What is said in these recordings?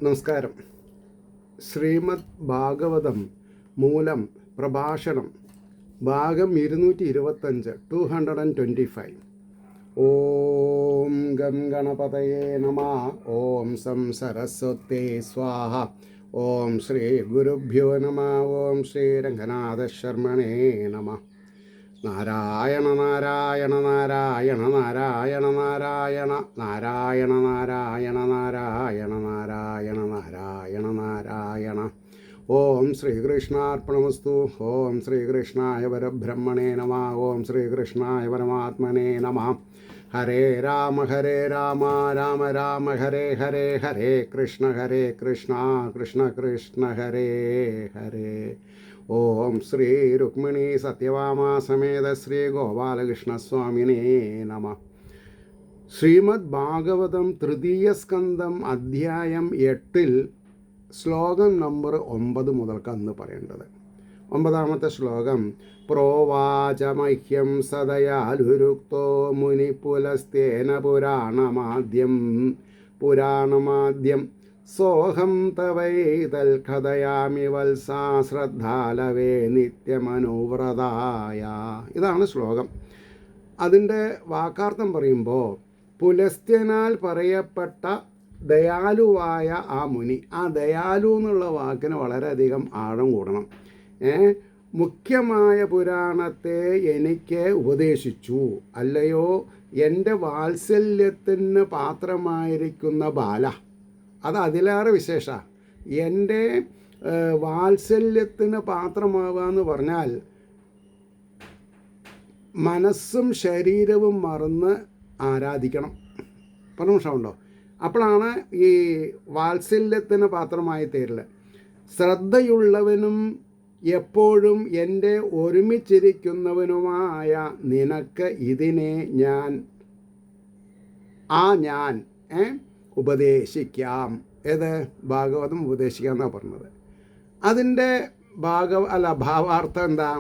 നമസ്കാരം. ശ്രീമദ് ഭാഗവതം മൂലം പ്രഭാഷണം ഭാഗം 225 225. ഓം ഗം ഗണപതയേ നമഃ. ഓം സം സരസ്വത്യേ സ്വാഹ. ഓം ശ്രീ ഗുരുഭ്യോ നമഃ. ഓം ശ്രീ രംഗനാഥ ശർമ്മണേ നമഃ. നാരായണ നാരായണ നാരായണ നാരായണ നാരായണ നാരായണ നാരായണ നാരായണ നാരായണ നാരായണ നാരായണ. ഓം ശ്രീകൃഷ്ണാർപ്പണമസ്തു. ഓം ശ്രീകൃഷ്ണായ പരബ്രഹ്മണേ നമഃ. ഓം ശ്രീകൃഷ്ണായ പരമാത്മനേ നമഃ. ഹരേ രാമ രാമ രാമ ഹരേ ഹരേ. ഹരേ കൃഷ്ണ കൃഷ്ണ കൃഷ്ണ ഹരേ ഹരേ. ഓം ശ്രീ രുക്മിണി സത്യഭാമ സമേത ശ്രീ ഗോപാലകൃഷ്ണസ്വാമിനേ നമ. ശ്രീമദ് ഭാഗവതം തൃതീയ സ്കന്ധം അധ്യായം 8 ശ്ലോകം നമ്പർ 9 മുതൽക്ക് അന്ന് പറയേണ്ടത്. 9ാമത്തെ ശ്ലോകം. പ്രോവാച മഹ്യം സദയാലുരുക്തോ മുനി പുലസ്തേന പുരാണമാദ്യം സോഹം തവൈതൽ കഥയാമി വത്സാ ശ്രദ്ധാലവേ നിത്യമനുവ്രതായ. ഇതാണ് ശ്ലോകം. അതിൻ്റെ വാക്കാർത്ഥം പറയുമ്പോൾ, പുലസ്ത്യനാൽ പറയപ്പെട്ട ദയാലുവായ ആ മുനി. ആ ദയാലു എന്നുള്ള വാക്കിന് വളരെയധികം ആഴം കൂടണം. മുഖ്യമായ പുരാണത്തെ എനിക്ക് ഉപദേശിച്ചു, അല്ലയോ എൻ്റെ വാത്സല്യത്തിന് പാത്രമായിരിക്കുന്ന ബാല. അത് അതിലേറെ വിശേഷ. എൻ്റെ വാത്സല്യത്തിന് പാത്രമാവുക എന്ന് പറഞ്ഞാൽ മനസ്സും ശരീരവും മറന്ന് ആരാധിക്കണം. പ്രമോഷമുണ്ടോ? അപ്പോഴാണ് ഈ വാത്സല്യത്തിന് പാത്രമായി തീരൽ. ശ്രദ്ധയുള്ളവനും എപ്പോഴും എൻ്റെ ഒരുമിച്ചിരിക്കുന്നവനുമായ നിനക്ക് ഇതിനെ ഞാൻ ഉപദേശിക്കാം. ഏത് ഭാഗവതം ഉപദേശിക്കാം എന്നാണ് പറഞ്ഞത്. അതിൻ്റെ ഭാവാർത്ഥം എന്താ?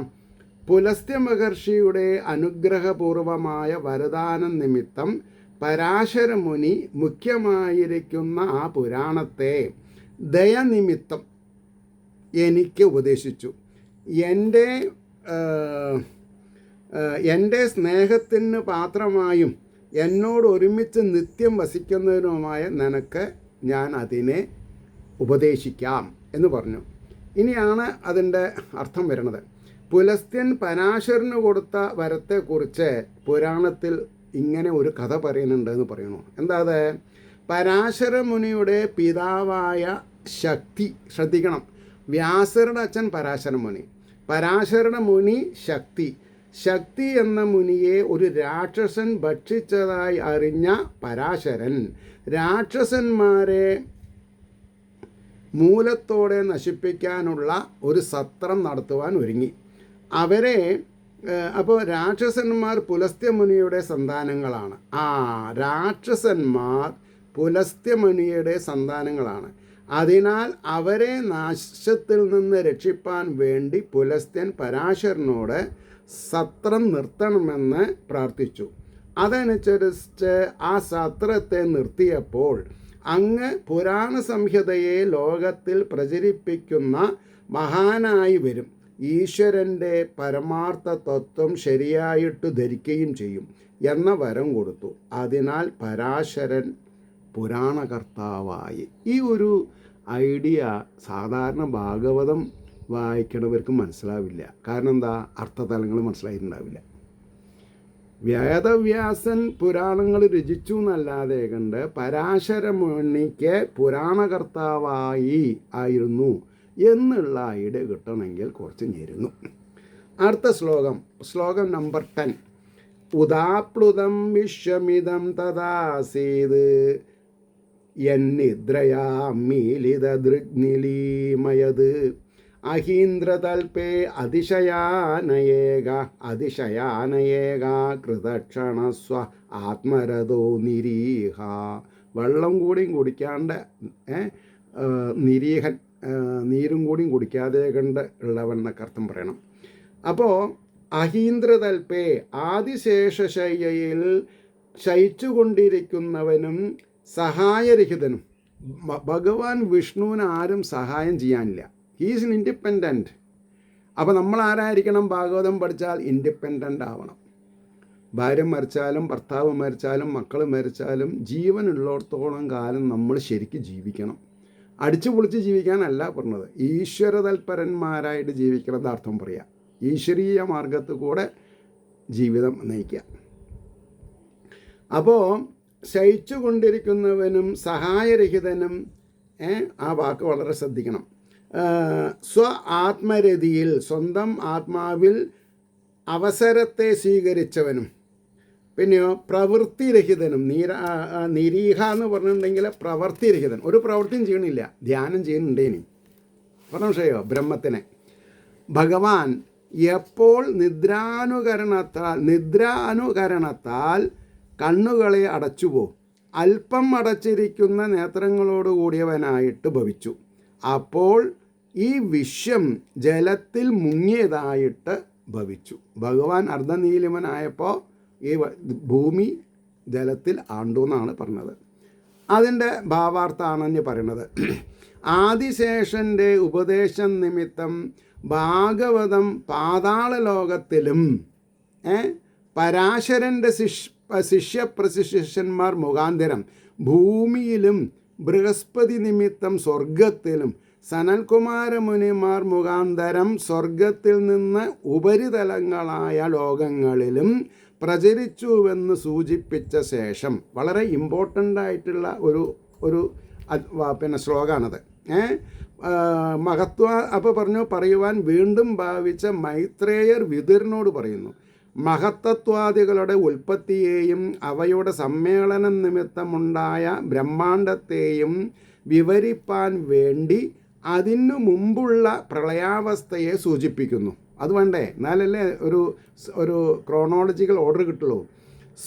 പുലസ്ത്യ മഹർഷിയുടെ അനുഗ്രഹപൂർവമായ വരദാനം നിമിത്തം പരാശരമുനി മുഖ്യമായിരിക്കുന്ന ആ പുരാണത്തെ ദയനിമിത്തം എനിക്ക് ഉപദേശിച്ചു. എൻ്റെ സ്നേഹത്തിന് പാത്രമായും എന്നോട് ഒരുമിച്ച് നിത്യം വസിക്കുന്നതിനുമായ നിനക്ക് ഞാൻ അതിനെ ഉപദേശിക്കാം എന്ന് പറഞ്ഞു. ഇനിയാണ് അതിൻ്റെ അർത്ഥം വരുന്നത്. പുലസ്ത്യൻ പരാശരന് കൊടുത്ത വരത്തെക്കുറിച്ച് പുരാണത്തിൽ ഇങ്ങനെ ഒരു കഥ പറയുന്നുണ്ട് എന്ന് പറയുന്നു. എന്താ അത്? പരാശര മുനിയുടെ പിതാവായ ശക്തി, ശ്രദ്ധിക്കണം, വ്യാസരുടെ അച്ഛൻ പരാശരമുനി മുനി ശക്തി എന്ന മുനിയെ ഒരു രാക്ഷസൻ ഭക്ഷിച്ചതായി അറിഞ്ഞ പരാശരൻ രാക്ഷസന്മാരെ മൂലത്തോടെ നശിപ്പിക്കാനുള്ള ഒരു സത്രം നടത്തുവാൻ ഒരുങ്ങി. അപ്പോൾ രാക്ഷസന്മാർ പുലസ്ത്യമുനിയുടെ സന്താനങ്ങളാണ്. രാക്ഷസന്മാർ പുലസ്ത്യമുനിയുടെ സന്താനങ്ങളാണ്. അതിനാൽ അവരെ നാശത്തിൽ നിന്ന് രക്ഷിപ്പാൻ വേണ്ടി പുലസ്ത്യൻ പരാശരനോട് സത്രം നിർത്തണമെന്ന് പ്രാർത്ഥിച്ചു. അതനുസരിച്ച് ആ സത്രത്തെ നിർത്തിയപ്പോൾ അങ്ങ് പുരാണ സംഹിതയെ ലോകത്തിൽ പ്രചരിപ്പിക്കുന്ന മഹാനായി വരും. ഈശ്വരൻ്റെ പരമാർത്ഥ തത്വം ശരിയായിട്ട് ധരിക്കുകയും ചെയ്യും എന്ന വരം കൊടുത്തു. അതിനാൽ പരാശരൻ പുരാണകർത്താവായി. ഈ ഒരു ഐഡിയ സാധാരണ ഭാഗവതം വായിക്കണവർക്ക് മനസ്സിലാവില്ല. കാരണം എന്താ? അർത്ഥതലങ്ങൾ മനസ്സിലായിട്ടുണ്ടാവില്ല. വേദവ്യാസൻ പുരാണങ്ങൾ രചിച്ചു എന്നല്ലാതെ കണ്ട് പരാശര മുനിക്ക് പുരാണകർത്താവായി ആയിരുന്നു എന്നുള്ള ഐഡിയ കിട്ടണമെങ്കിൽ കുറച്ച് ഞെരുങ്ങും. അടുത്ത ശ്ലോകം നമ്പർ 10. ഉദാപ്ലുതം വിശ്വമിതം തദാസീത് യന്നിദ്രയാമീലിതദൃഗ്നിലീമയത് അഹീന്ദ്രതൽപേ അതിശയാനയേക കൃതക്ഷണസ്വ ആത്മരഥോ നിരീഹ. വെള്ളം കൂടിയും കുടിക്കാണ്ട് നിരീഹൻ, നീരും കൂടിയും കുടിക്കാതെ കണ്ട് ഉള്ളവൻ എന്നൊക്കെ അർത്ഥം പറയണം. അപ്പോൾ അഹീന്ദ്രതൽപേ ആദിശേഷശയ്യയിൽ ശയിച്ചുകൊണ്ടിരിക്കുന്നവനും സഹായരഹിതനും ഭഗവാൻ വിഷ്ണുവിന് ആരും സഹായം ചെയ്യാനില്ല. He's independent. അപ്പോൾ നമ്മൾ ആരായിരിക്കണം? ഭാഗവതം പഠിച്ചാൽ ഇൻഡിപെൻഡൻ്റ് ആവണം. ഭാര്യ മരിച്ചാലും ഭർത്താവ് മരിച്ചാലും മക്കൾ മരിച്ചാലും ജീവനുള്ളിടത്തോളം കാലം നമ്മൾ ശരിക്കും ജീവിക്കണം. അടിച്ചു പൊളിച്ച് ജീവിക്കാനല്ല പറഞ്ഞത്, ഈശ്വരതൽപരന്മാരായിട്ട് ജീവിക്കണത് അർത്ഥം പറയാം. ഈശ്വരീയ മാർഗത്തിൽ കൂടെ ജീവിതം നയിക്കുക. അപ്പോൾ ശയിച്ചു കൊണ്ടിരിക്കുന്നവനും സഹായരഹിതനും, ആ വാക്ക് വളരെ ശ്രദ്ധിക്കണം. സ്വ ആത്മരതിയിൽ, സ്വന്തം ആത്മാവിൽ അവസരത്തെ സ്വീകരിച്ചവനും, പിന്നെയോ പ്രവൃത്തിരഹിതനും. നിരീഹ എന്ന് പറഞ്ഞിട്ടുണ്ടെങ്കിൽ പ്രവൃത്തിരഹിതൻ, ഒരു പ്രവൃത്തിയും ചെയ്യണില്ല, ധ്യാനം ചെയ്യുന്നുണ്ടേനി. പറഞ്ഞ വിഷയോ ബ്രഹ്മത്തിനെ. ഭഗവാൻ എപ്പോൾ നിദ്രാനുകരണത്താൽ കണ്ണുകളെ അടച്ചുപോകും, അല്പം അടച്ചിരിക്കുന്ന നേത്രങ്ങളോട് കൂടിയവനായിട്ട് ഭവിച്ചു. അപ്പോൾ ഈ വിശ്വം ജലത്തിൽ മുങ്ങിയതായിട്ട് ഭവിച്ചു. ഭഗവാൻ അർദ്ധനീലിമനായപ്പോൾ ഈ ഭൂമി ജലത്തിൽ ആണ്ടു എന്നാണ് പറഞ്ഞത്. അതിൻ്റെ ഭാവാർത്ഥാണ് പറയുന്നത്. ആദിശേഷൻ്റെ ഉപദേശം നിമിത്തം ഭാഗവതം പാതാള ലോകത്തിലും പരാശരൻ്റെ ശിഷ്യപ്രശിഷ്യന്മാർ മുഖാന്തരം ഭൂമിയിലും ബൃഹസ്പതി നിമിത്തം സ്വർഗത്തിലും സനൽകുമാരമുനിമാർ മുഖാന്തരം സ്വർഗത്തിൽ നിന്ന് ഉപരിതലങ്ങളായ ലോകങ്ങളിലും പ്രചരിച്ചുവെന്ന് സൂചിപ്പിച്ച ശേഷം, വളരെ ഇമ്പോർട്ടൻ്റ് ആയിട്ടുള്ള ഒരു ശ്ലോകമാണത്. മഹത്വ അപ്പോൾ പറയുവാൻ വീണ്ടും ഭാവിച്ച മൈത്രേയർ വിതുരനോട് പറയുന്നു, മഹത്തത്വാദികളുടെ ഉൽപ്പത്തിയെയും അവയുടെ സമ്മേളനം നിമിത്തമുണ്ടായ ബ്രഹ്മാണ്ടത്തെയും വിവരിപ്പാൻ വേണ്ടി അതിനു മുമ്പുള്ള പ്രളയാവസ്ഥയെ സൂചിപ്പിക്കുന്നു. അത് വേണ്ടേ? എന്നാലല്ലേ ഒരു ക്രോണോളജിക്കൽ ഓർഡർ കിട്ടുള്ളൂ.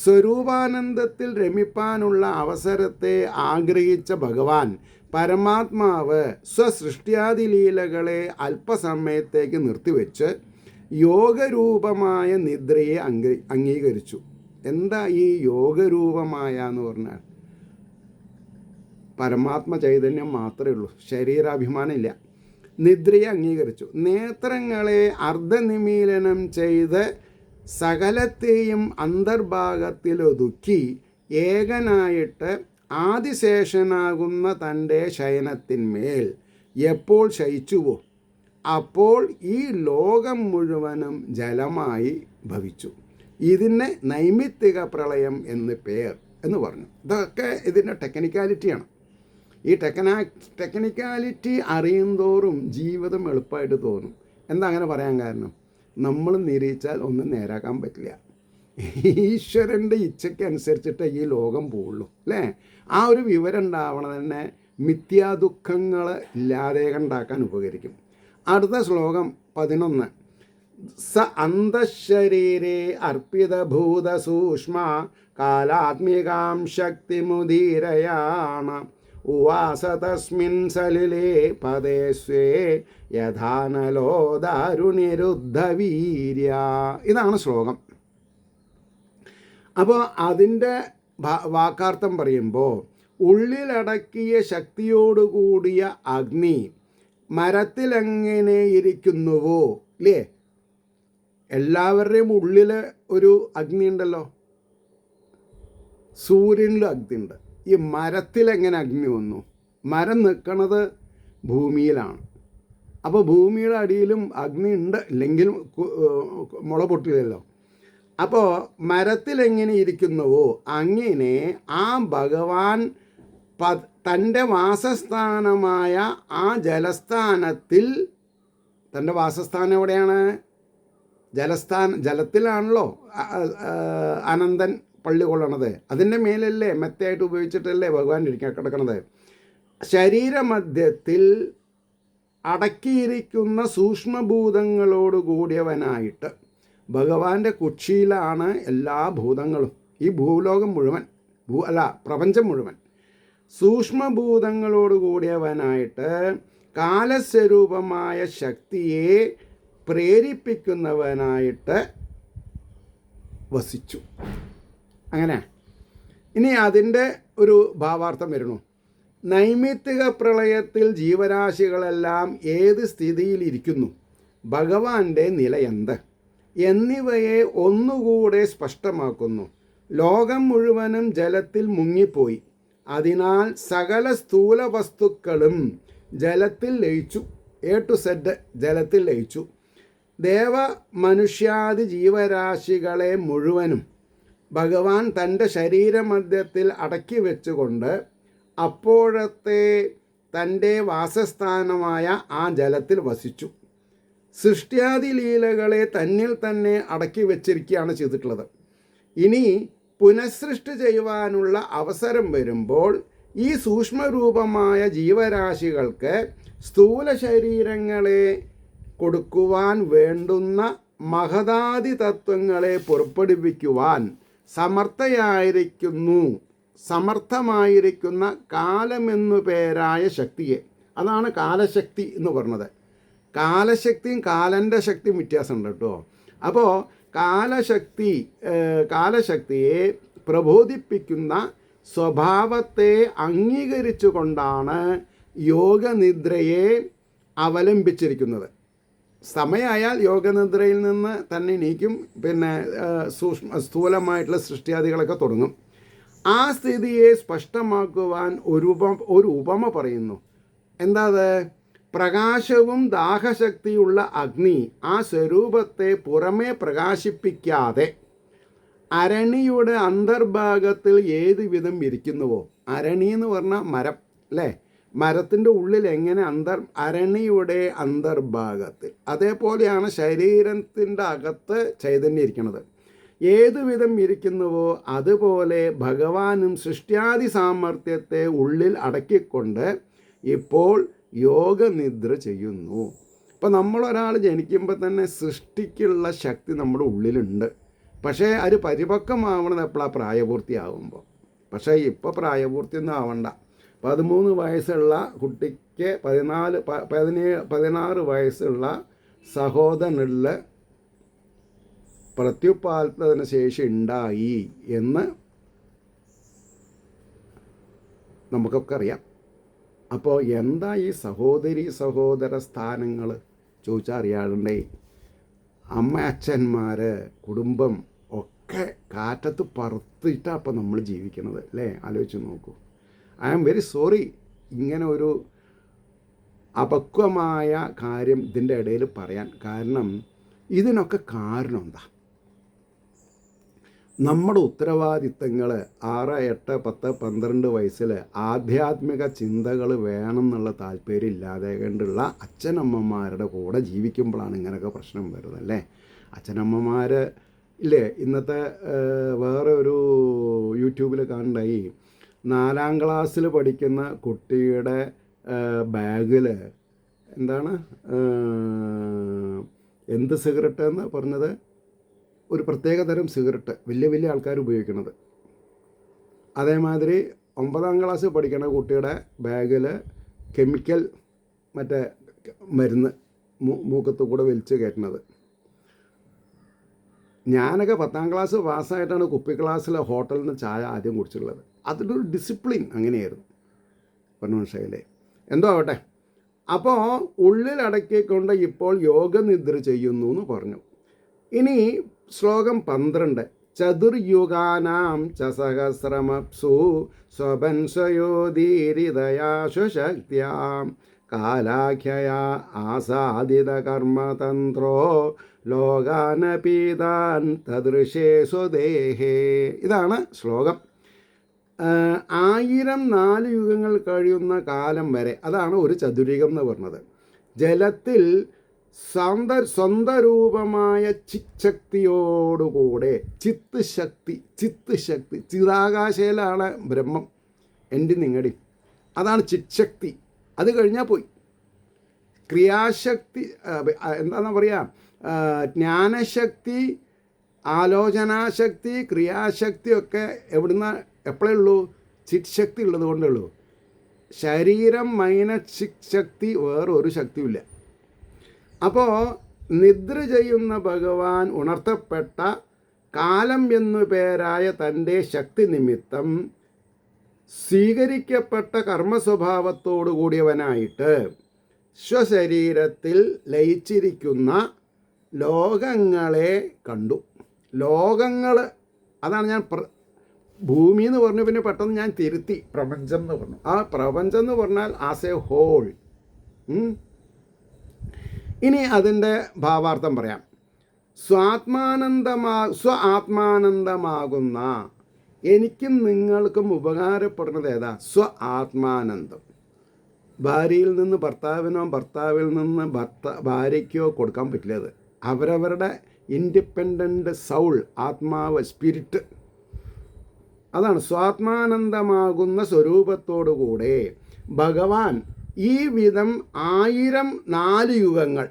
സ്വരൂപാനന്ദത്തിൽ രമിപ്പാനുള്ള അവസരത്തെ ആഗ്രഹിച്ച ഭഗവാൻ പരമാത്മാവ് സ്വസൃഷ്ട്യാദി ലീലകളെ അല്പസമയത്തേക്ക് നിർത്തിവെച്ച് യോഗരൂപമായ നിദ്രയെ അംഗീകരിച്ചു. എന്താ ഈ യോഗരൂപമായ എന്ന് പറഞ്ഞാൽ? പരമാത്മ ചൈതന്യം മാത്രമേ ഉള്ളൂ, ശരീരാഭിമാനം ഇല്ല. നിദ്രയെ അംഗീകരിച്ചു. നേത്രങ്ങളെ അർദ്ധനിമീലനം ചെയ്ത് സകലത്തെയും അന്തർഭാഗത്തിലൊതുക്കി ഏകനായിട്ട് ആദിശേഷനാകുന്ന തൻ്റെ ശയനത്തിന്മേൽ എപ്പോൾ ശയിച്ചുവോ അപ്പോൾ ഈ ലോകം മുഴുവനും ജലമായി ഭവിച്ചു. ഇതിനെ നൈമിത്തിക പ്രളയം എന്ന് പേർ എന്ന് പറഞ്ഞു. ഇതൊക്കെ ഇതിൻ്റെ ടെക്നിക്കാലിറ്റിയാണ്. ഈ ടെക്നിക്കാലിറ്റി അറിയുന്തോറും ജീവിതം എളുപ്പമായിട്ട് തോന്നും. എന്താ അങ്ങനെ പറയാൻ കാരണം? നമ്മൾ നിരീച്ചാൽ ഒന്നും നേരാക്കാൻ പറ്റില്ല. ഈശ്വരൻ്റെ ഇച്ഛയ്ക്കനുസരിച്ചിട്ട് ഈ ലോകം പോവുള്ളൂ, അല്ലേ? ആ ഒരു വിവരം ഉണ്ടാവണം തന്നെ മിഥ്യാദുഃഖങ്ങൾ ഇല്ലാതെ ഉണ്ടാക്കാൻ ഉപകരിക്കും. അടുത്ത ശ്ലോകം 11. സ അന്തഃശരീരേ അർപ്പിതഭൂത സൂക്ഷ്മ കാലാത്മികാം ശക്തിമുദീരയാണ ഉവാസ തസ്മിൻ സലിലേ പദേ സ്വേ യഥാനലോ ദാരുനിരുദ്ധവീര്യ. ഇതാണ് ശ്ലോകം. അപ്പോൾ അതിൻ്റെ വാക്കാർത്ഥം പറയുമ്പോൾ, ഉള്ളിലടക്കിയ ശക്തിയോടുകൂടിയ അഗ്നി മരത്തിലെങ്ങനെ ഇരിക്കുന്നുവോ, ഇല്ലേ? എല്ലാവരുടെയും ഉള്ളിൽ ഒരു അഗ്നി ഉണ്ടല്ലോ. സൂര്യനിലും അഗ്നി ഉണ്ട്. ഈ മരത്തിലെങ്ങനെ അഗ്നി വന്നു? മരം നിൽക്കുന്നത് ഭൂമിയിലാണ്. അപ്പോൾ ഭൂമിയുടെ അടിയിലും അഗ്നി ഉണ്ട്, ഇല്ലെങ്കിൽ മുള പൊട്ടില്ലല്ലോ. അപ്പോൾ മരത്തിലെങ്ങനെ ഇരിക്കുന്നുവോ അങ്ങനെ ആ ഭഗവാൻ തൻ്റെ വാസസ്ഥാനമായ ആ ജലസ്ഥാനത്തിൽ, തൻ്റെ വാസസ്ഥാനം എവിടെയാണ്? ജലത്തിലാണല്ലോ അനന്തൻ പള്ളി കൊള്ളണത്. അതിൻ്റെ മേലല്ലേ മെത്തയായിട്ട് ഉപയോഗിച്ചിട്ടല്ലേ ഭഗവാൻ ഇരിക്കാൻ കിടക്കണത്. ശരീരമധ്യത്തിൽ അടക്കിയിരിക്കുന്ന സൂക്ഷ്മഭൂതങ്ങളോട് കൂടിയവനായിട്ട് ഭഗവാന്റെ കുക്ഷിയിലാണ് എല്ലാ ഭൂതങ്ങളും. ഈ ഭൂലോകം മുഴുവൻ, പ്രപഞ്ചം മുഴുവൻ സൂക്ഷ്മഭൂതങ്ങളോട് കൂടിയവനായിട്ട് കാലസ്വരൂപമായ ശക്തിയെ പ്രേരിപ്പിക്കുന്നവനായിട്ട് വസിച്ചു. അങ്ങനെ ഇനി അതിൻ്റെ ഒരു ഭാവാർത്ഥം വരുന്നു. നൈമിത്തിക പ്രളയത്തിൽ ജീവരാശികളെല്ലാം ഏത് സ്ഥിതിയിലിരിക്കുന്നു, ഭഗവാന്റെ നില എന്ത് എന്നിവയെ ഒന്നുകൂടെ സ്പഷ്ടമാക്കുന്നു. ലോകം മുഴുവനും ജലത്തിൽ മുങ്ങിപ്പോയി. അതിനാൽ സകല സ്ഥൂല വസ്തുക്കളും ജലത്തിൽ ലയിച്ചു. എ ടു സെഡ് ജലത്തിൽ ലയിച്ചു. ദേവ മനുഷ്യാദി ജീവരാശികളെ മുഴുവനും ഭഗവാൻ തൻ്റെ ശരീരമധ്യത്തിൽ അടക്കി വെച്ചുകൊണ്ട് അപ്പോഴത്തെ തൻ്റെ വാസസ്ഥാനമായ ആ ജലത്തിൽ വസിച്ചു. സൃഷ്ട്യാദി ലീലകളെ തന്നിൽ തന്നെ അടക്കി വെച്ചിരിക്കുകയാണ് ചെയ്തിട്ടുള്ളത്. ഇനി പുനഃസൃഷ്ടി ചെയ്യുവാനുള്ള അവസരം വരുമ്പോൾ ഈ സൂക്ഷ്മരൂപമായ ജീവരാശികൾക്ക് സ്ഥൂല ശരീരങ്ങളെ കൊടുക്കുവാൻ വേണ്ടുന്ന മഹതാദി തത്വങ്ങളെ പുറപ്പെടുവിക്കുവാൻ സമർത്ഥമായിരിക്കുന്ന കാലമെന്നു പേരായ ശക്തിയെ, അതാണ് കാലശക്തി എന്ന് പറഞ്ഞത്. കാലശക്തിയും കാലൻ്റെ ശക്തിയും വ്യത്യാസമുണ്ട് കേട്ടോ. അപ്പോൾ കാലശക്തിയെ പ്രബോധിപ്പിക്കുന്ന സ്വഭാവത്തെ അംഗീകരിച്ചുകൊണ്ടാണ് യോഗനിദ്രയെ അവലംബിച്ചിരിക്കുന്നത്. സമയമായാൽ യോഗനിദ്രയിൽ നിന്ന് തന്നെ എണീക്കും. പിന്നെ സ്ഥൂലമായിട്ടുള്ള സൃഷ്ടിയാദികളൊക്കെ തുടങ്ങും. ആ സ്ഥിതിയെ സ്പഷ്ടമാക്കുവാൻ ഒരു ഉപമ പറയുന്നു. എന്താ അത്? പ്രകാശവും ദാഹശക്തിയുള്ള അഗ്നി ആ സ്വരൂപത്തെ പുറമേ പ്രകാശിപ്പിക്കാതെ അരണിയുടെ അന്തർഭാഗത്തിൽ ഏത് വിധം ഇരിക്കുന്നുവോ, അരണി എന്ന് പറഞ്ഞാൽ മരം അല്ലേ, മരത്തിൻ്റെ ഉള്ളിൽ എങ്ങനെ അരണിയുടെ അന്തർഭാഗത്തിൽ, അതേപോലെയാണ് ശരീരത്തിൻ്റെ അകത്ത് ചൈതന്യം ഇരിക്കുന്നത്. ഏതുവിധം ഇരിക്കുന്നുവോ അതുപോലെ ഭഗവാനും സൃഷ്ട്യാദി സാമർഥ്യത്തെ ഉള്ളിൽ അടക്കിക്കൊണ്ട് ഇപ്പോൾ യോഗനിദ്ര ചെയ്യുന്നു. ഇപ്പം നമ്മളൊരാൾ ജനിക്കുമ്പോൾ തന്നെ സൃഷ്ടിക്കുള്ള ശക്തി നമ്മുടെ ഉള്ളിലുണ്ട്. പക്ഷേ അത് പരിപക്വമാവണത് എപ്പോഴാണ്? പ്രായപൂർത്തിയാവുമ്പോൾ. പക്ഷേ ഇപ്പോൾ പ്രായപൂർത്തിയൊന്നും ആവണ്ട. 13 വയസ്സുള്ള കുട്ടിക്ക് 16 വയസ്സുള്ള സഹോദരനുള്ള പ്രത്യുൽപാദന ശേഷി ഉണ്ടായി എന്ന് നമുക്കൊക്കെ അറിയാം. അപ്പോൾ എന്താ ഈ സഹോദര സ്ഥാനങ്ങൾ ചോദിച്ചാൽ അറിയാണ്ടേ. അമ്മ അച്ഛന്മാർ കുടുംബം ഒക്കെ കാറ്റത്ത് പറത്തിയിട്ടാണ് അപ്പോൾ നമ്മൾ ജീവിക്കുന്നത് അല്ലേ? ആലോചിച്ച് നോക്കൂ. ഐ ആം വെരി സോറി ഇങ്ങനെ ഒരു അപക്വമായ കാര്യം ഇതിൻ്റെ ഇടയിൽ പറയാൻ. കാരണം ഇതിനൊക്കെ കാരണം എന്താ? നമ്മുടെ ഉത്തരവാദിത്തങ്ങൾ 6, 8, 10, 12 വയസ്സിൽ ആധ്യാത്മിക ചിന്തകൾ വേണം എന്നുള്ള താല്പര്യം ഇല്ലാതെ കണ്ടുള്ള അച്ഛനമ്മമാരുടെ കൂടെ ജീവിക്കുമ്പോഴാണ് ഇങ്ങനെയൊക്കെ പ്രശ്നം വരുന്നത് അല്ലേ? അച്ഛനമ്മമാർ ഇല്ലേ, ഇന്നത്തെ വേറെ ഒരു യൂട്യൂബിൽ കാണണ്ടായി 4ാം ക്ലാസ്സിൽ പഠിക്കുന്ന കുട്ടിയുടെ ബാഗിൽ എന്താണ് എന്ത് സിഗരറ്റ് എന്ന് പറഞ്ഞത്, ഒരു പ്രത്യേക തരം സിഗരറ്റ് വലിയ ആൾക്കാർ ഉപയോഗിക്കുന്നത്. അതേമാതിരി 9ാം ക്ലാസ് പഠിക്കുന്ന കുട്ടിയുടെ ബാഗിൽ കെമിക്കൽ മറ്റേ മരുന്ന് മൂക്കത്ത് കൂടെ വലിച്ച് കയറ്റുന്നത്. ഞാനൊക്കെ 10ാം ക്ലാസ് പാസ്സായിട്ടാണ് കുപ്പി ക്ലാസ്സിലെ ഹോട്ടലിൽ നിന്ന് ചായ ആദ്യം കുടിച്ചിട്ടുള്ളത്. അതിൻ്റെ ഒരു ഡിസിപ്ലിൻ അങ്ങനെയായിരുന്നു. മനസ്സിലായില്ലേ? എന്തോ ആവട്ടെ. അപ്പോൾ ഉള്ളിലടക്കിക്കൊണ്ട് ഇപ്പോൾ യോഗനിദ്ര ചെയ്യുന്നു എന്ന് പറഞ്ഞു. ഇനി ശ്ലോകം 12. ചതുർയുഗാനാം ച സഹസ്രമപ്സു സ്വപൻസ്വയോധീരിതയാശു ശക്തിയാം കാലാഖ്യയാ ആസാദിത കർമ്മതന്ത്രോ ലോകാനപീതാൻ തദൃശേ സ്വദേഹേ. ഇതാണ് ശ്ലോകം. 1004 യുഗങ്ങൾ കഴിയുന്ന കാലം വരെ, അതാണ് ഒരു ചതുരികം എന്ന് പറഞ്ഞത്. ജലത്തിൽ സ്വന്തരൂപമായ ചിത്ശക്തിയോടുകൂടെ ചിത്ത് ശക്തി ചിതാകാശയിലാണ് ബ്രഹ്മം എൻ്റെ നിങ്ങടി, അതാണ് ചിത്ശക്തി. അത് കഴിഞ്ഞാൽ പോയി. ക്രിയാശക്തി എന്താണെന്ന് പറയുക, ജ്ഞാനശക്തി, ആലോചനാശക്തി, ക്രിയാശക്തിയൊക്കെ എപ്പോഴേ ഉള്ളൂ? ചിത്ശക്തി ഉള്ളത് കൊണ്ടേ ഉള്ളൂ. ശരീരം മൈനസ് ശക്തി വേറൊരു ശക്തിയുമില്ല. അപ്പോൾ നിദ്ര ചെയ്യുന്ന ഭഗവാൻ ഉണർത്തപ്പെട്ട കാലം എന്നു പേരായ തൻ്റെ ശക്തി നിമിത്തം സ്വീകരിക്കപ്പെട്ട കർമ്മസ്വഭാവത്തോടു കൂടിയവനായിട്ട് സ്വശരീരത്തിൽ ലയിച്ചിരിക്കുന്ന ലോകങ്ങളെ കണ്ടു. ലോകങ്ങൾ, അതാണ് ഞാൻ ഭൂമി എന്ന് പറഞ്ഞു, പിന്നെ പെട്ടെന്ന് ഞാൻ തിരുത്തി പ്രപഞ്ചം എന്ന് പറഞ്ഞു. ആ പ്രപഞ്ചം എന്ന് പറഞ്ഞാൽ ആസ് എ ഹോൾ. ഇനി അതിൻ്റെ ഭാവാർത്ഥം പറയാം. സ്വ ആത്മാനന്ദമാകുന്ന, എനിക്കും നിങ്ങൾക്കും ഉപകാരപ്പെടുന്നത് ഏതാ? സ്വ ആത്മാനന്ദം. ഭാര്യയിൽ നിന്ന് ഭർത്താവിനോ ഭർത്താവിൽ നിന്ന് ഭാര്യയ്ക്കോ കൊടുക്കാൻ പറ്റില്ല. അത് അവരവരുടെ ഇൻഡിപെൻഡൻ്റ് സൗൾ, ആത്മാവ്, സ്പിരിറ്റ്. അതാണ് സ്വാത്മാനന്ദമാകുന്ന സ്വരൂപത്തോടുകൂടെ ഭഗവാൻ ഈ വിധം 1004 യുഗങ്ങൾ,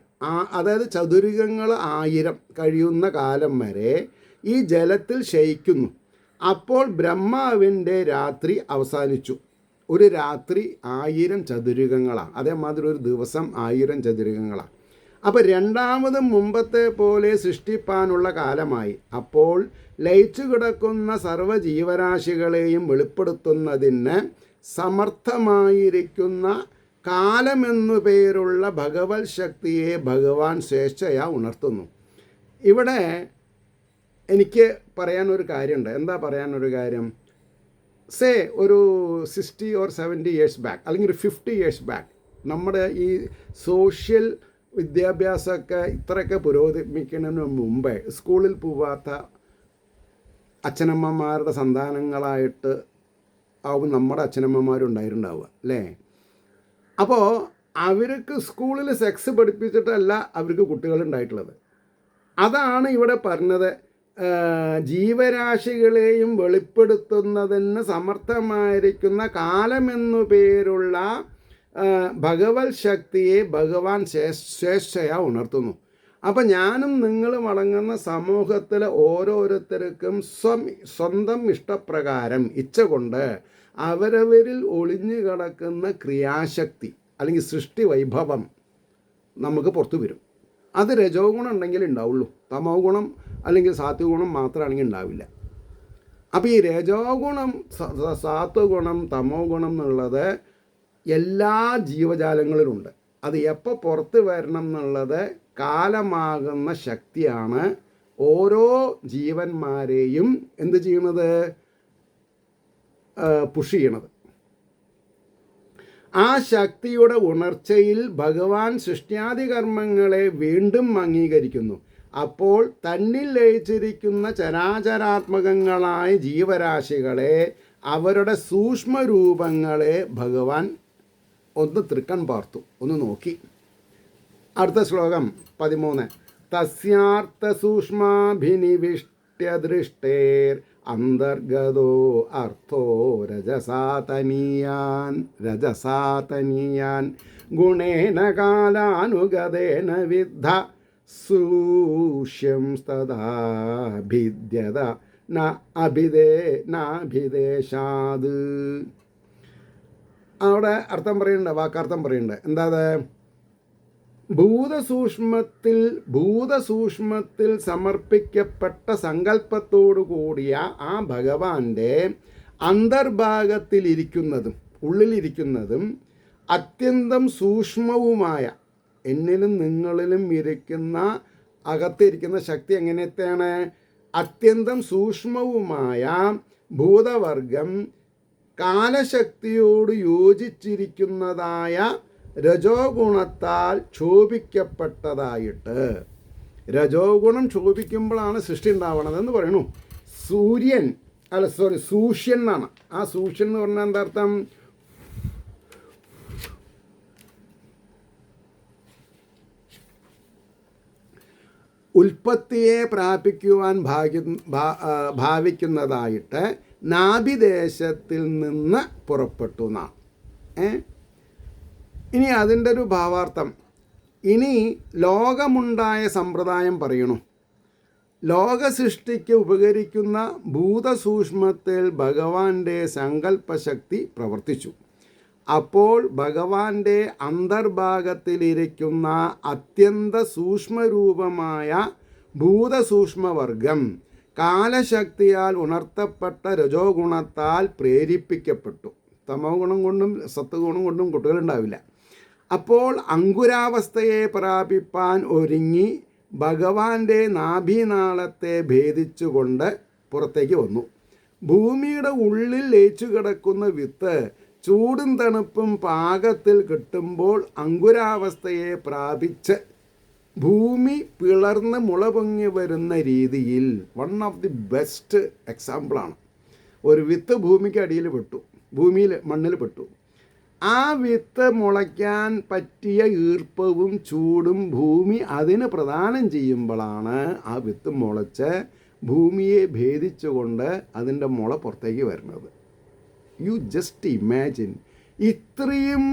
അതായത് ചതുർയുഗങ്ങൾ 1000 കഴിയുന്ന കാലം വരെ ഈ ജലത്തിൽ ശയിക്കുന്നു. അപ്പോൾ ബ്രഹ്മാവിൻ്റെ രാത്രി അവസാനിച്ചു. ഒരു രാത്രി 1000 ചതുരയുഗങ്ങളാണ്. അതേമാതിരി ഒരു ദിവസം 1000 ചതുരയുഗങ്ങളാണ്. അപ്പോൾ രണ്ടാമതും മുമ്പത്തെ പോലെ സൃഷ്ടിപ്പാനുള്ള കാലമായി. അപ്പോൾ ലയിച്ചു കിടക്കുന്ന സർവ്വജീവരാശികളെയും വെളിപ്പെടുത്തുന്നതിന് സമർത്ഥമായിരിക്കുന്ന കാലമെന്നു പേരുള്ള ഭഗവത് ശക്തിയെ ഭഗവാൻ സ്വേച്ഛയാ ഉണർത്തുന്നു. ഇവിടെ എനിക്ക് പറയാനൊരു കാര്യമുണ്ട്. എന്താ പറയാനൊരു കാര്യം? സേ ഒരു 60 or 70 ഇയേഴ്സ് ബാക്ക്, അല്ലെങ്കിൽ ഒരു 50 ഇയേഴ്സ് ബാക്ക്, നമ്മുടെ ഈ സോഷ്യൽ വിദ്യാഭ്യാസമൊക്കെ ഇത്രയൊക്കെ പുരോഗമിക്കുന്നതിന് മുമ്പേ സ്കൂളിൽ പോവാത്ത അച്ഛനമ്മമാരുടെ സന്താനങ്ങളായിട്ട് ആവും നമ്മുടെ അച്ഛനമ്മമാരുണ്ടായിട്ടുണ്ടാവുക അല്ലേ? അപ്പോൾ അവർക്ക് സ്കൂളിൽ സെക്സ് പഠിപ്പിച്ചിട്ടല്ല അവർക്ക് കുട്ടികളുണ്ടായിട്ടുള്ളത്. അതാണ് ഇവിടെ പറഞ്ഞത്. ജീവരാശികളെയും വെളിപ്പെടുത്തുന്നതിന് സമർത്ഥമായിരിക്കുന്ന കാലമെന്നു പേരുള്ള ഭഗവത് ശക്തിയെ ഭഗവാൻ സ്വേച്ഛയാ ഉണർത്തുന്നു. അപ്പം ഞാനും നിങ്ങളും അടങ്ങുന്ന സമൂഹത്തിലെ ഓരോരുത്തർക്കും സ്വന്തം ഇഷ്ടപ്രകാരം ഇച്ഛ കൊണ്ട് അവരവരിൽ ഒളിഞ്ഞു കിടക്കുന്ന ക്രിയാശക്തി അല്ലെങ്കിൽ സൃഷ്ടി വൈഭവം നമുക്ക് പുറത്തു വരും. അത് രജോ ഗുണം ഉണ്ടെങ്കിൽ ഉണ്ടാവുള്ളൂ. തമോ ഗുണം അല്ലെങ്കിൽ സാത്വിക ഗുണം മാത്രമാണെങ്കിൽ ഉണ്ടാവില്ല. അപ്പോൾ ഈ രജോ ഗുണം, സാത്വ ഗുണം, തമോ ഗുണം എന്നുള്ളത് എല്ലാ ജീവജാലങ്ങളിലുണ്ട്. അത് എപ്പോൾ പുറത്ത് വരണം എന്നുള്ളത് കാലമാകുന്ന ശക്തിയാണ് ഓരോ ജീവന്മാരെയും എന്ത് ചെയ്യണത്? പുഷ് ചെയ്യണത്. ആ ശക്തിയുടെ ഉണർച്ചയിൽ ഭഗവാൻ സൃഷ്ട്യാദി കർമ്മങ്ങളെ വീണ്ടും അംഗീകരിക്കുന്നു. അപ്പോൾ തന്നിൽ ലയിച്ചിരിക്കുന്ന ചരാചരാത്മകങ്ങളായ ജീവരാശികളെ, അവരുടെ സൂക്ഷ്മരൂപങ്ങളെ ഭഗവാൻ ഒന്ന് തൃക്കൺ പാർത്തു, ഒന്ന് നോക്കി. അടുത്ത ശ്ലോകം 13. തസ്യാർത്ഥ സൂക്ഷ്മാഭിനിവിഷ്ട്യ ദൃഷ്ടേർ അന്തർഗതോ അർത്ഥോ രജസാതനീയാൻ ഗുണേന കാലാനുഗതേന വിദ്ധ സൂക്ഷ്യം തഥാ ഭിദ്യത നാഭിദേശാത്. അവിടെ അർത്ഥം പറയുന്നുണ്ട്, വാക്കാർത്ഥം പറയുന്നുണ്ട്. എന്താ? ഭൂതസൂക്ഷ്മത്തിൽ സമർപ്പിക്കപ്പെട്ട സങ്കല്പത്തോടു കൂടിയ ആ ഭഗവാന്റെ അന്തർഭാഗത്തിലിരിക്കുന്നതും ഉള്ളിലിരിക്കുന്നതും അത്യന്തം സൂക്ഷ്മവുമായ, എന്നിലും നിങ്ങളിലും ഇരിക്കുന്ന അകത്തിരിക്കുന്ന ശക്തി എങ്ങനത്തെയാണ്? അത്യന്തം സൂക്ഷ്മവുമായ ഭൂതവർഗം കാലശക്തിയോട് യോജിച്ചിരിക്കുന്നതായ രജോ ഗുണത്താൽ ക്ഷോഭിക്കപ്പെട്ടതായിട്ട്. രജോ ഗുണം ക്ഷോഭിക്കുമ്പോഴാണ് സൃഷ്ടി ഉണ്ടാവണതെന്ന് പറയണു. സൂഷ്യൻ എന്നാണ്. ആ സൂഷ്യൻ എന്ന് പറഞ്ഞാൽ എന്താ അർത്ഥം? ഉൽപ്പത്തിയെ പ്രാപിക്കുവാൻ ഭാവിക്കുന്നതായിട്ട് നാഭിദേശത്തിൽ നിന്ന് പുറപ്പെട്ടു എന്നാണ്. ഇനി അതിൻ്റെ ഒരു ഭാവാർത്ഥം. ഇനി ലോകമുണ്ടായ സമ്പ്രദായം പറയണു. ലോക സൃഷ്ടിക്ക് ഉപകരിക്കുന്ന ഭൂതസൂക്ഷ്മത്തിൽ ഭഗവാന്റെ സങ്കല്പശക്തി പ്രവർത്തിച്ചു. അപ്പോൾ ഭഗവാന്റെ അന്തർഭാഗത്തിലിരിക്കുന്ന അത്യന്ത സൂക്ഷ്മരൂപമായ ഭൂതസൂക്ഷ്മവർഗം കാലശക്തിയാൽ ഉണർത്തപ്പെട്ട രജോ ഗുണത്താൽ പ്രേരിപ്പിക്കപ്പെട്ടു. തമോ ഗുണം കൊണ്ടും സത്വഗുണം കൊണ്ടും കുട്ടികളുണ്ടാവില്ല. അപ്പോൾ അങ്കുരാവസ്ഥയെ പ്രാപിപ്പാൻ ഒരുങ്ങി ഭഗവാന്റെ നാഭീനാളത്തെ ഭേദിച്ചുകൊണ്ട് പുറത്തേക്ക് വന്നു. ഭൂമിയുടെ ഉള്ളിൽ ലയിച്ചു കിടക്കുന്ന വിത്ത് ചൂടും തണുപ്പും പാകത്തിൽ കിട്ടുമ്പോൾ അങ്കുരാവസ്ഥയെ പ്രാപിച്ച് ഭൂമി പിളർന്ന് മുളപൊങ്ങി വരുന്ന രീതിയിൽ വൺ ഓഫ് ദി ബെസ്റ്റ് എക്സാമ്പിളാണ്. ഒരു വിത്ത് ഭൂമിക്ക് അടിയിൽ പെട്ടു, ഭൂമിയിൽ മണ്ണിൽ പെട്ടു. ആ വിത്ത് മുളയ്ക്കാൻ പറ്റിയ ഈർപ്പവും ചൂടും ഭൂമി അതിന് പ്രദാനം ചെയ്യുമ്പോഴാണ് ആ വിത്ത് മുളച്ച് ഭൂമിയെ ഭേദിച്ചുകൊണ്ട് അതിൻ്റെ മുള പുറത്തേക്ക് വരുന്നത്. യു ജസ്റ്റ് ഇമാജിൻ, ഇത്രയും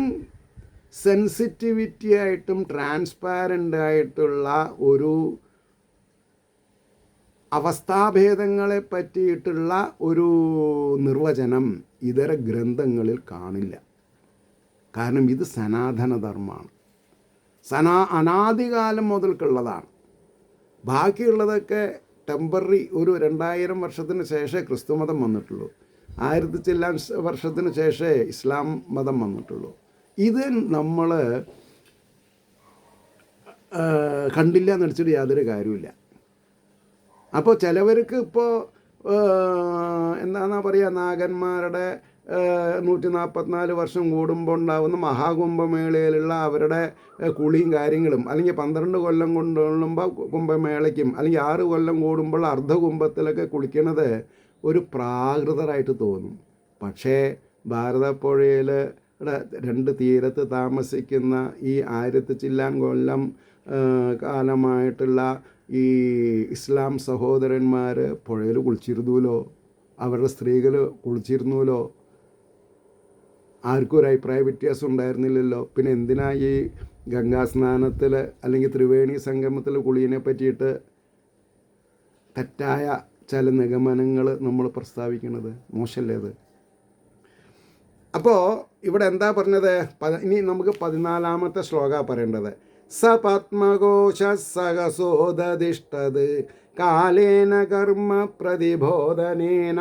സെൻസിറ്റിവിറ്റി ആയിട്ടും ട്രാൻസ്പാരൻ്റ് ആയിട്ടുള്ള ഒരു അവസ്ഥാഭേദങ്ങളെ പറ്റിയിട്ടുള്ള ഒരു നിർവചനം ഇതര ഗ്രന്ഥങ്ങളിൽ കാണില്ല. കാരണം ഇത് സനാതനധർമ്മമാണ്, അനാദികാലം മുതൽക്കുള്ളതാണ്. ബാക്കിയുള്ളതൊക്കെ ടെമ്പററി, ഒരു 2000 വർഷത്തിന് ശേഷമേ ക്രിസ്തുമതം വന്നിട്ടുള്ളൂ, 1000 ചില്ലാൻ വർഷത്തിന് ശേഷമേ ഇസ്ലാം മതം വന്നിട്ടുള്ളൂ. ഇത് നമ്മൾ കണ്ടില്ല എന്ന് വെച്ചിട്ട് യാതൊരു കാര്യമില്ല. അപ്പോൾ ചിലവർക്ക് ഇപ്പോൾ എന്താണെന്നാ പറയുക, നാഗന്മാരുടെ 144 വർഷം കൂടുമ്പോൾ ഉണ്ടാകുന്ന മഹാകുംഭമേളയിലുള്ള അവരുടെ കുളിയും കാര്യങ്ങളും, അല്ലെങ്കിൽ 12 കൊല്ലം കൊണ്ടുള്ളുമ്പോൾ കുംഭമേളയ്ക്കും, അല്ലെങ്കിൽ 6 കൊല്ലം കൂടുമ്പോൾ അർദ്ധകുംഭത്തിലൊക്കെ കുളിക്കുന്നത് ഒരു പ്രാകൃതരായിട്ട് തോന്നും. പക്ഷേ ഭാരതപ്പുഴയിൽ 2 തീരത്ത് താമസിക്കുന്ന ഈ 1000 ചില്ലാൻ കൊല്ലം കാലമായിട്ടുള്ള ഈ ഇസ്ലാം സഹോദരന്മാർ പുഴയിൽ കുളിച്ചിരുന്നുവല്ലോ, അവരുടെ സ്ത്രീകൾ കുളിച്ചിരുന്നുവല്ലോ, ആർക്കും ഒരു അഭിപ്രായ വ്യത്യാസം ഉണ്ടായിരുന്നില്ലല്ലോ. പിന്നെ എന്തിനാ ഈ ഗംഗാസ്നാനത്തിൽ അല്ലെങ്കിൽ ത്രിവേണി സംഗമത്തിൽ കുളിയെ പറ്റിയിട്ട് തെറ്റായ ചില നിഗമനങ്ങൾ നമ്മൾ പ്രസ്താവിക്കുന്നത്? മോശമല്ലേ അത്? അപ്പോൾ ഇവിടെ എന്താ പറഞ്ഞത്? ഇനി നമുക്ക് 14ാമത്തെ ശ്ലോക പറയേണ്ടത്. സപത്മഘോഷ സഹസോദതിഷ്ഠത് കാലേന കർമ്മ പ്രതിബോധനേന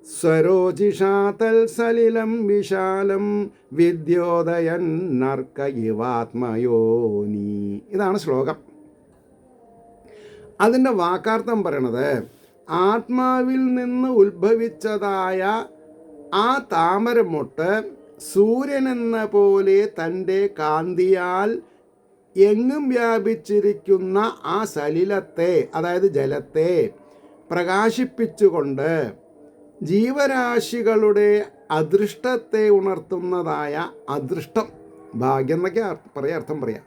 സ്വരോജിഷാതൽ സലിലം വിശാലം വിദ്യോദയൻ നർക്ക ഇവാത്മയോനി. ഇതാണ് ശ്ലോകം. അതിൻ്റെ വാക്കാർത്ഥം പറയണത്, ആത്മാവിൽ നിന്ന് ഉത്ഭവിച്ചതായ ആ താമരമൊട്ട് സൂര്യനെന്ന പോലെ തൻ്റെ കാന്തിയാൽ എങ്ങും വ്യാപിച്ചിരിക്കുന്ന ആ സലിലത്തെ, അതായത് ജലത്തെ പ്രകാശിപ്പിച്ചുകൊണ്ട് ജീവരാശികളുടെ അദൃഷ്ടത്തെ ഉണർത്തുന്നതായ അദൃഷ്ടം, ഭാഗ്യം എന്നൊക്കെ അർത്ഥം പറയാം.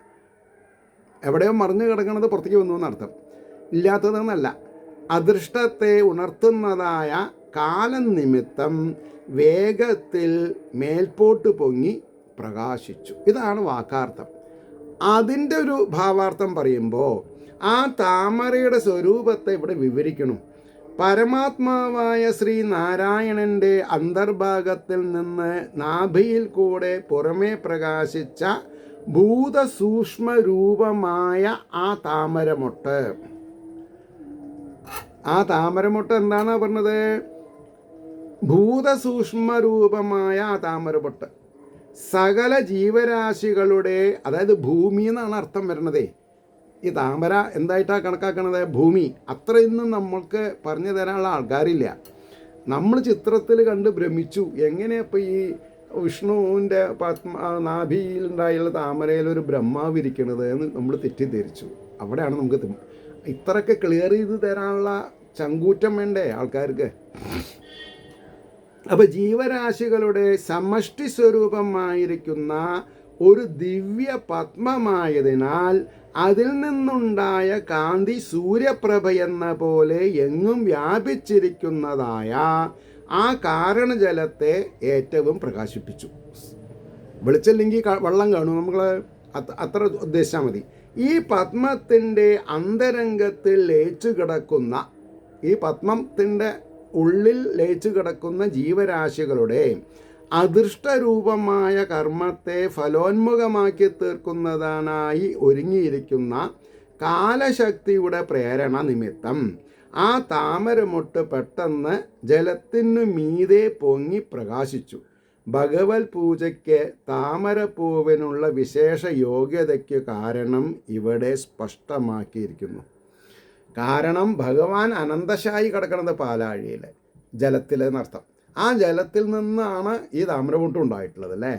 എവിടെയോ മറിഞ്ഞു കിടക്കുന്നത് പുറത്തേക്ക് വന്നു എന്നർത്ഥം, ഇല്ലാത്തതെന്നല്ല. അദൃഷ്ടത്തെ ഉണർത്തുന്നതായ കാലം നിമിത്തം വേഗത്തിൽ മേൽപോട്ട് പൊങ്ങി പ്രകാശിച്ചു. ഇതാണ് വാക്കാർത്ഥം. അതിൻ്റെ ഒരു ഭാവാർത്ഥം പറയുമ്പോൾ ആ താമരയുടെ സ്വരൂപത്തെ ഇവിടെ വിവരിക്കണം. പരമാത്മാവായ ശ്രീ നാരായണൻ്റെ അന്തർഭാഗത്തിൽ നിന്ന് നാഭിയിൽ കൂടെ പുറമേ പ്രകാശിച്ച ഭൂതസൂക്ഷ്മ രൂപമായ ആ താമരമൊട്ട്. ആ താമരമൊട്ട് എന്താണ് പറഞ്ഞത്? ഭൂതസൂക്ഷ്മ രൂപമായ ആ താമരമൊട്ട് സകല ജീവരാശികളുടെ, അതായത് ഭൂമി എന്നാണ് അർത്ഥം വരുന്നതേ. ഈ താമര എന്തായിട്ടാണ് കണക്കാക്കണത്? ഭൂമി. അത്രയൊന്നും നമ്മൾക്ക് പറഞ്ഞു തരാനുള്ള ആൾക്കാരില്ല. നമ്മൾ ചിത്രത്തിൽ കണ്ട് ഭ്രമിച്ചു. എങ്ങനെയപ്പോൾ ഈ വിഷ്ണുവിൻ്റെ നാഭിയിലുണ്ടായുള്ള താമരയിൽ ഒരു ബ്രഹ്മാവ് ഇരിക്കണത് എന്ന് നമ്മൾ തെറ്റിദ്ധരിച്ചു. അവിടെയാണ് നമുക്ക് ഇത്രയൊക്കെ ക്ലിയർ ചെയ്ത് തരാനുള്ള ചങ്കൂറ്റം വേണ്ടേ ആൾക്കാർക്ക്? അപ്പോൾ ജീവരാശികളുടെ സമഷ്ടി സ്വരൂപമായിരിക്കുന്ന ഒരു ദിവ്യ പത്മമായതിനാൽ അതിൽ നിന്നുണ്ടായ കാന്തി സൂര്യപ്രഭയെന്ന പോലെ എങ്ങും വ്യാപിച്ചിരിക്കുന്നതായ ആ കാരണജലത്തെ ഏറ്റവും പ്രകാശിപ്പിച്ചു. വെളിച്ചമില്ലെങ്കിൽ വെള്ളം കാണും, നമ്മൾ അത്ര ഉദ്ദേശിച്ചാൽ മതി. ഈ പത്മത്തിൻ്റെ അന്തരംഗത്തിൽ ലയിച്ചു കിടക്കുന്ന, ഈ പത്മത്തിൻ്റെ ഉള്ളിൽ ലയിച്ചു കിടക്കുന്ന ജീവരാശികളുടെ അദൃഷ്ടരൂപമായ കർമ്മത്തെ ഫലോന്മുഖമാക്കി തീർക്കുന്നതിനായി ഒരുങ്ങിയിരിക്കുന്ന കാലശക്തിയുടെ പ്രേരണ നിമിത്തം ആ താമരമൊട്ട് പെട്ടെന്ന് ജലത്തിനു മീതെ പൊങ്ങി പ്രകാശിച്ചു. ഭഗവത് പൂജയ്ക്ക് താമരപ്പൂവിനുള്ള വിശേഷ യോഗ്യതയ്ക്ക് കാരണം ഇവിടെ സ്പഷ്ടമാക്കിയിരിക്കുന്നു. കാരണം ഭഗവാൻ അനന്തശായി കിടക്കുന്നത് പാലാഴിയിൽ, ജലത്തിലെന്നർത്ഥം. ആ ജലത്തിൽ നിന്നാണ് ഈ താമരമൊട്ട് ഉണ്ടായിട്ടുള്ളത് അല്ലേ?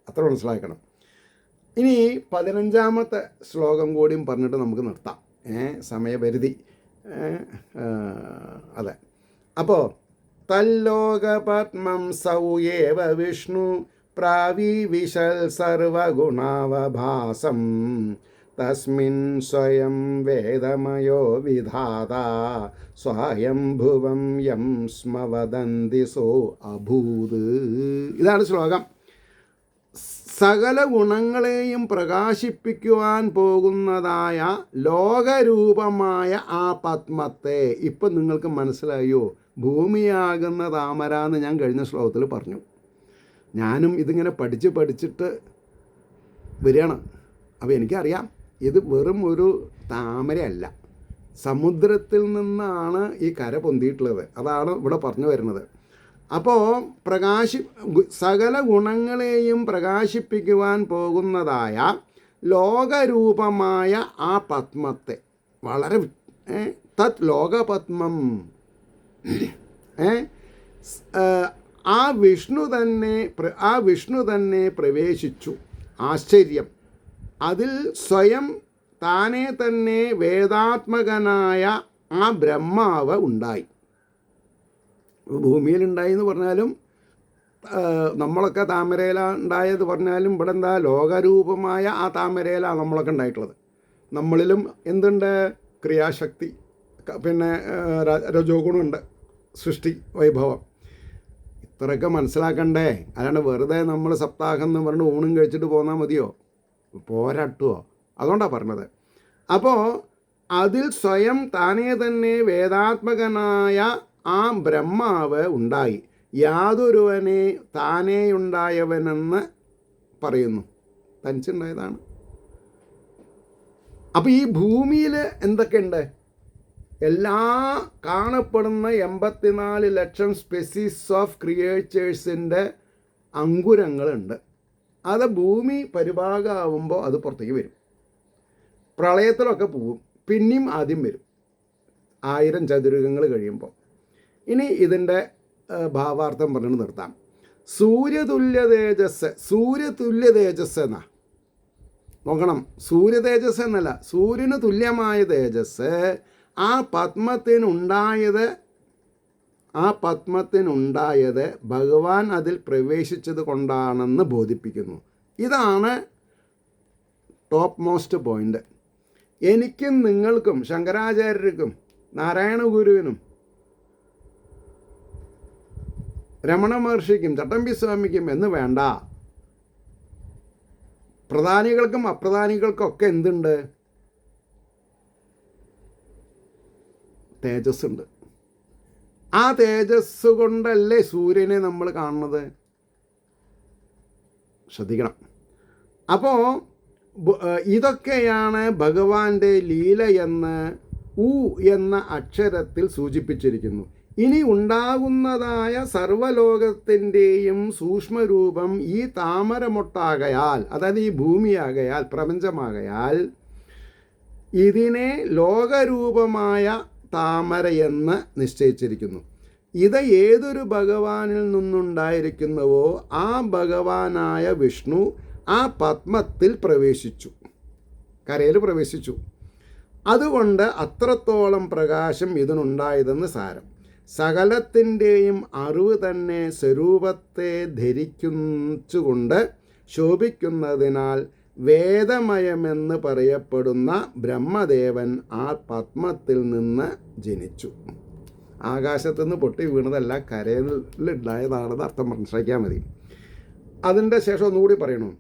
അത്ര മനസ്സിലാക്കണം. ഇനി 15-ാമത്തെ ശ്ലോകം കൂടിയും പറഞ്ഞിട്ട് നമുക്ക് നിർത്താം. സമയപരിധി. അതെ. അപ്പോൾ തല്ലോകപത്മം സൗയേവ വിഷ്ണു പ്രാവിവിശൽ സർവഗുണാവഭാസം തസ്മിൻ സ്വയം വേദമയോ വിധാത സ്വയംഭുവം യം സ്മ വദന്തി സോ അഭൂത്. ഇതാണ് ശ്ലോകം. സകല ഗുണങ്ങളെയും പ്രകാശിപ്പിക്കുവാൻ പോകുന്നതായ ലോകരൂപമായ ആ പത്മത്തെ ഇപ്പം നിങ്ങൾക്ക് മനസ്സിലായോ? ഭൂമിയാകുന്ന താമര എന്ന് ഞാൻ കഴിഞ്ഞ ശ്ലോകത്തിൽ പറഞ്ഞു. ഞാനും ഇതിങ്ങനെ പഠിച്ചിട്ട് വരികയാണ്. അപ്പോൾ എനിക്കറിയാം ഇത് വെറും ഒരു താമരയല്ല, സമുദ്രത്തിൽ നിന്നാണ് ഈ കര പൊന്തിയിട്ടുള്ളത്. അതാണ് ഇവിടെ പറഞ്ഞു വരുന്നത്. അപ്പോൾ സകല ഗുണങ്ങളെയും പ്രകാശിപ്പിക്കുവാൻ പോകുന്നതായ ലോകരൂപമായ ആ പത്മത്തെ വളരെ തത് ലോകപത്മം ആ വിഷ്ണു തന്നെ പ്രവേശിച്ചു. ആശ്ചര്യം! അതിൽ സ്വയം താനെ തന്നെ വേദാത്മകനായ ആ ബ്രഹ്മാവ് ഉണ്ടായി. ഭൂമിയിലുണ്ടായി എന്ന് പറഞ്ഞാലും നമ്മളൊക്കെ താമരയിലാണ് ഉണ്ടായത് പറഞ്ഞാലും ഇവിടെ എന്താ ലോകരൂപമായ ആ താമരയിലാണ് നമ്മളൊക്കെ ഉണ്ടായിട്ടുള്ളത്. നമ്മളിലും എന്തുണ്ട്? ക്രിയാശക്തി, പിന്നെ രജോ ഗുണമുണ്ട്, സൃഷ്ടി വൈഭവം. ഇത്രയൊക്കെ മനസ്സിലാക്കണ്ടേ? അല്ലാണ്ട് വെറുതെ നമ്മൾ സപ്താഹം എന്ന് പറഞ്ഞ് ഊണും കഴിച്ചിട്ട് പോന്നാൽ മതിയോ? പോരാട്ടുമോ? അതുകൊണ്ടാണ് പറഞ്ഞത്. അപ്പോൾ അതിൽ സ്വയം താനേ തന്നെ വേദാത്മകനായ ആ ബ്രഹ്മാവ് ഉണ്ടായി. യാതൊരുവനെ താനേയുണ്ടായവനെന്ന് പറയുന്നു. തനിച്ചുണ്ടായതാണ്. അപ്പോൾ ഈ ഭൂമിയിൽ എന്തൊക്കെയുണ്ട്? എല്ലാ കാണപ്പെടുന്ന 84 ലക്ഷം സ്പെസീസ് ഓഫ് ക്രിയേച്ചേഴ്സിൻ്റെ അങ്കുരങ്ങളുണ്ട്. അത് ഭൂമി പരിഭാഗമാവുമ്പോൾ അത് പുറത്തേക്ക് വരും. പ്രളയത്തിലൊക്കെ പോവും, പിന്നെയും ആദ്യം വരും 1000 ചതുരകങ്ങൾ കഴിയുമ്പോൾ. ഇനി ഇതിൻ്റെ ഭാവാർത്ഥം പറഞ്ഞു നിർത്താം. സൂര്യതുല്യ തേജസ് എന്നാ നോക്കണം. സൂര്യ തേജസ് എന്നല്ല, സൂര്യന് തുല്യമായ തേജസ് ആ പത്മത്തിനുണ്ടായത് ഭഗവാൻ അതിൽ പ്രവേശിച്ചത് കൊണ്ടാണെന്ന് ബോധിപ്പിക്കുന്നു. ഇതാണ് ടോപ്പ് മോസ്റ്റ് പോയിൻ്റ്. എനിക്കും നിങ്ങൾക്കും, ശങ്കരാചാര്യർക്കും, നാരായണ ഗുരുവിനും, രമണ മഹർഷിക്കും, ചട്ടമ്പി സ്വാമിക്കും എന്ന് വേണ്ട, പ്രധാനികൾക്കും അപ്രധാനികൾക്കൊക്കെ എന്തുണ്ട്? തേജസ്സുണ്ട്. ആ തേജസ് കൊണ്ടല്ലേ സൂര്യനെ നമ്മൾ കാണുന്നത്. ശ്രദ്ധിക്കണം. അപ്പോൾ ഇതൊക്കെയാണ് ഭഗവാന്റെ ലീലയെന്ന് ഉ എന്ന അക്ഷരത്തിൽ സൂചിപ്പിച്ചിരിക്കുന്നു. ഇനി ഉണ്ടാകുന്നതായ സർവ്വലോകത്തിൻ്റെയും സൂക്ഷ്മരൂപം ഈ താമരമൊട്ടാകയാൽ, അതായത് ഈ ഭൂമിയാകയാൽ, പ്രപഞ്ചമാകയാൽ, ഇതിനെ ലോകരൂപമായ താമരയെന്ന് നിശ്ചയിച്ചിരിക്കുന്നു. ഇത് ഏതൊരു ഭഗവാനിൽ നിന്നുണ്ടായിരിക്കുന്നുവോ ആ ഭഗവാനായ വിഷ്ണു ആ പത്മത്തിൽ പ്രവേശിച്ചു, കരയിൽ പ്രവേശിച്ചു. അതുകൊണ്ട് അത്രത്തോളം പ്രകാശം ഇതിനുണ്ടായതെന്ന് സാരം. സകലത്തിൻ്റെയും അറിവ് തന്നെ സ്വരൂപത്തെ ധരിച്ചുകൊണ്ട് ശോഭിക്കുന്നതിനാൽ വേദമയമെന്ന് പറയപ്പെടുന്ന ബ്രഹ്മദേവൻ ആ പത്മത്തിൽ നിന്ന് ജനിച്ചു. ആകാശത്തു നിന്ന് പൊട്ടി വീണതല്ല, കരയിലുണ്ടായതാണെന്ന് അർത്ഥം മനസ്സിലാക്കിയാൽ മതി. അതിൻ്റെ ശേഷം ഒന്നുകൂടി പറയണു.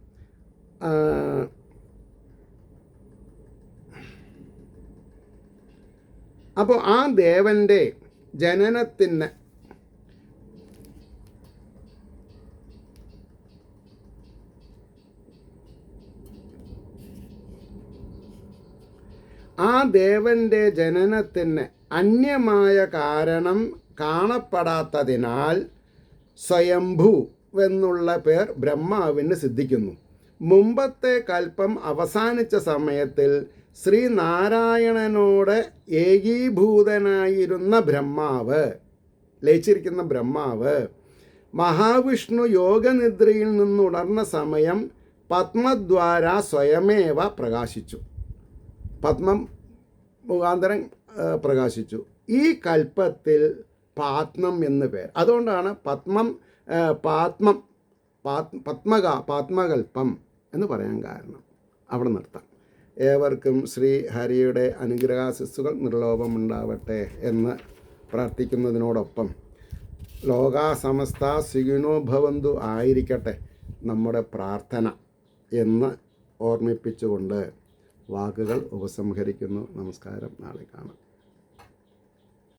അപ്പോൾ ആ ദേവൻ്റെ ജനനത്തിന് അന്യമായ കാരണം കാണപ്പെടാത്തതിനാൽ സ്വയംഭൂ എന്നുള്ള പേർ ബ്രഹ്മാവിന് സിദ്ധിക്കുന്നു. മുമ്പത്തെ കൽപ്പം അവസാനിച്ച സമയത്തിൽ ശ്രീനാരായണനോട് ഏകീഭൂതനായിരുന്ന ബ്രഹ്മാവ്, ലയിച്ചിരിക്കുന്ന ബ്രഹ്മാവ് മഹാവിഷ്ണു യോഗനിദ്രയിൽ നിന്നുണർന്ന സമയം പത്മദ്വാര സ്വയമേവ പ്രകാശിച്ചു. പത്മം മുഖാന്തരം പ്രകാശിച്ചു. ഈ കൽപ്പത്തിൽ പാത്മം എന്ന് പേർ. അതുകൊണ്ടാണ് പാത്മകൽപ്പം എന്ന് പറയാൻ കാരണം. അവിടെ നിർത്താം. ഏവർക്കും ശ്രീ ഹരിയുടെ അനുഗ്രഹാശിസ്സുകൾ നിർലോഭമുണ്ടാവട്ടെ എന്ന് പ്രാർത്ഥിക്കുന്നതിനോടൊപ്പം ലോകാ സമസ്ത സുഖിനോ ഭവന്തു ആയിരിക്കട്ടെ നമ്മുടെ പ്രാർത്ഥന എന്ന് ഓർമ്മിപ്പിച്ചുകൊണ്ട് വാക്കുകൾ ഉപസംഹരിക്കുന്നു. നമസ്കാരം. നാളെ കാണാം.